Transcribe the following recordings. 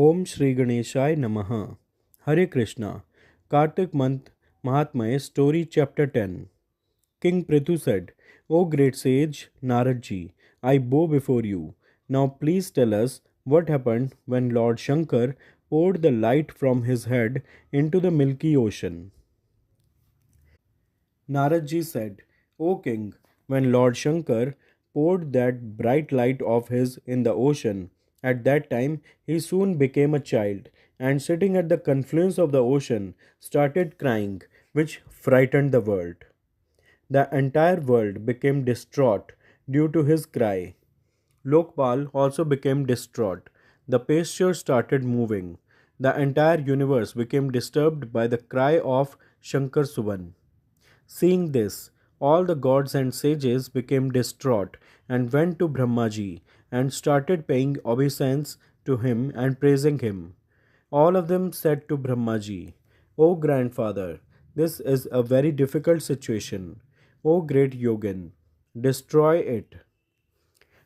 Om Shri Ganeshaya Namaha. Hare Krishna. Kartik month Mahatmya story chapter 10. King Prithu said, O great sage Naradji, I bow before you. Now please tell us what happened when Lord Shankar poured the light from his head into the milky ocean. Naradji said, O king, when Lord Shankar poured that bright light of his in the ocean, at that time he soon became a child, and sitting at the confluence of the ocean, started crying, which frightened the world. The entire world became distraught due to his cry. Lokpal also became distraught. The pasture started moving. The entire universe became disturbed by the cry of Shankar Suban. Seeing this, all the gods and sages became distraught and went to Brahmaji and started paying obeisance to him and praising him. All of them said to Brahmaji, O grandfather, this is a very difficult situation. O great yogin, destroy it.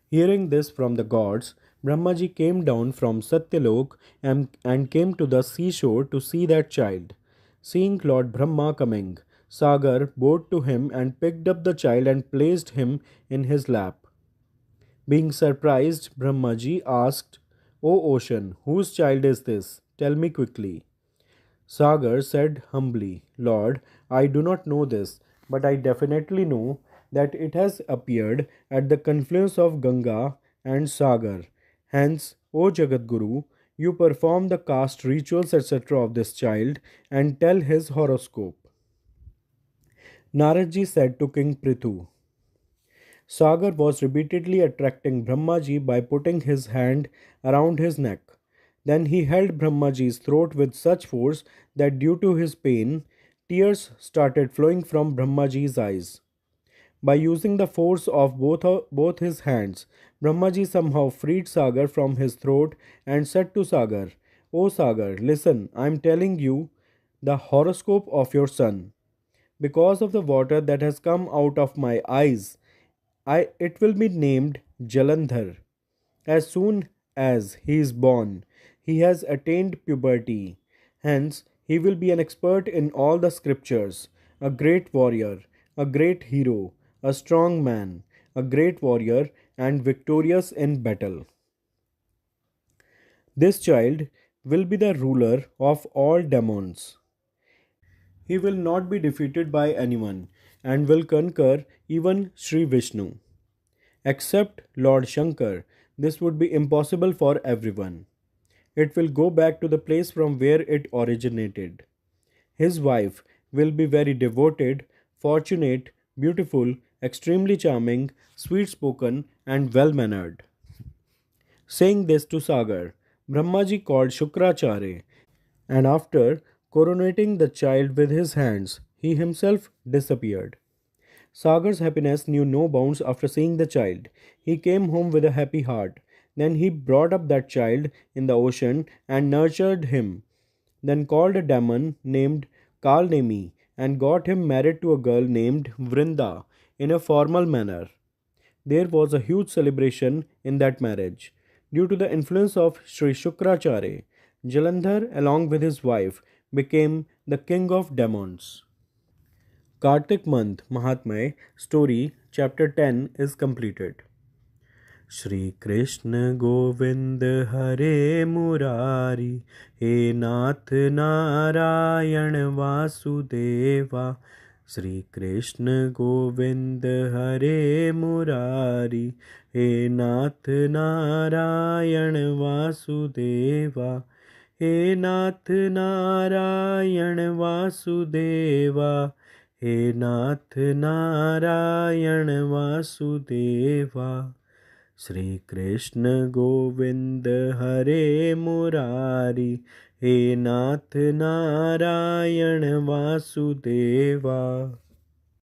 Hearing this from the gods, Brahmaji came down from Satyalok and came to the seashore to see that child. Seeing Lord Brahma coming, Sagar bowed to him and picked up the child and placed him in his lap. Being surprised, Brahmaji asked, O ocean, whose child is this? Tell me quickly. Sagar said humbly, Lord, I do not know this, but I definitely know that it has appeared at the confluence of Ganga and Sagar. Hence, O Jagadguru, you perform the caste rituals etc. of this child and tell his horoscope. Naradji said to King Prithu, Sagar was repeatedly attracting Brahmaji by putting his hand around his neck. Then he held Brahmaji's throat with such force that due to his pain, tears started flowing from Brahmaji's eyes. By using the force of both his hands, Brahmaji somehow freed Sagar from his throat and said to Sagar, O Sagar, listen, I am telling you the horoscope of your son. Because of the water that has come out of my eyes, it will be named Jalandhar. As soon as he is born, he has attained puberty. Hence, he will be an expert in all the scriptures, a great warrior, a great hero, a strong man, a great warrior, and victorious in battle. This child will be the ruler of all demons. He will not be defeated by anyone and will conquer even Sri Vishnu. Except Lord Shankar, this would be impossible for everyone. It will go back to the place from where it originated. His wife will be very devoted, fortunate, beautiful, extremely charming, sweet spoken, and well mannered. Saying this to Sagar, Brahmaji called Shukracharya, and after coronating the child with his hands, he himself disappeared. Sagar's happiness knew no bounds after seeing the child. He came home with a happy heart. Then he brought up that child in the ocean and nurtured him. Then called a demon named Kalnemi and got him married to a girl named Vrinda in a formal manner. There was a huge celebration in that marriage. Due to the influence of Sri Shukracharya, Jalandhar, along with his wife, became the king of demons. Kartik month Mahatmya story chapter 10 is completed. Shri Krishna Govind Hare Murari He Nath Narayan Vasudeva Shri Krishna Govind Hare Murari He Nath Narayan Vasudeva He Nath Narayan Vasudeva He Nath Narayan Vasudeva Shri Krishna Govind Hare Murari He Nath Narayan Vasudeva